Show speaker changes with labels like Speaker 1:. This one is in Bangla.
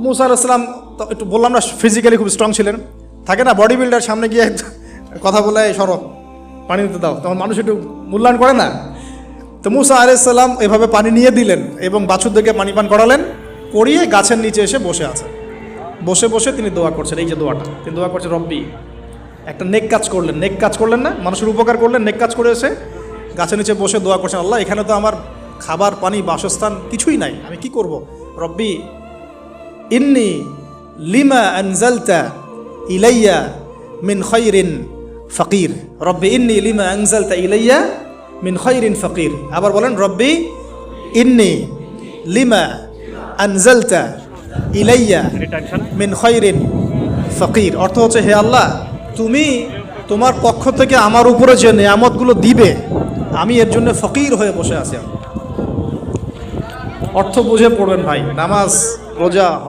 Speaker 1: মুসা আলাইহিস সালাম তো একটু বললাম না ফিজিক্যালি খুব স্ট্রং ছিলেন, থাকে না বডি বিল্ডার, সামনে গিয়ে কথা বলে সরো পানি দিতে দাও, তখন মানুষ একটু মূল্যায়ন করে না। তো মুসা আলাইহিস সালাম এভাবে পানি নিয়ে দিলেন এবং বাছুরদেরকে পানি পান করালেন, করিয়ে গাছের নিচে এসে বসে আছেন। বসে বসে তিনি দোয়া করছেন, এই যে দোয়াটা তিনি দোয়া করছেন, রব্বি, একটা নেক কাজ করলেন, নেক কাজ করলেন না, মানুষের উপকার করলেন, নেক কাজ করে এসে গাছের নিচে বসে দোয়া করছেন, আল্লাহ এখানে তো আমার খাবার পানি বাসস্থান কিছুই নাই, আমি কি করব। রব্বি ইন্নি লিমা আনজালতা ইলাইয়া মিন খায়রিন ফকির, রব্বি ইন্নি লিমা আনজালতা ইলাইয়া মিন খায়রিন ফকির। আবার বলেন, রব্বি ইন্নি লিমা আনজালতা ইলাইয়া মিন খায়রিন ফকির। অর্থ হচ্ছে, হে আল্লাহ, তুমি তোমার পক্ষ থেকে আমার উপরে যে নেয়ামতগুলো দিবে, আমি এর জন্য ফকির হয়ে বসে আছি। অর্থ বুঝে পড়বেন ভাই, নামাজ রোজা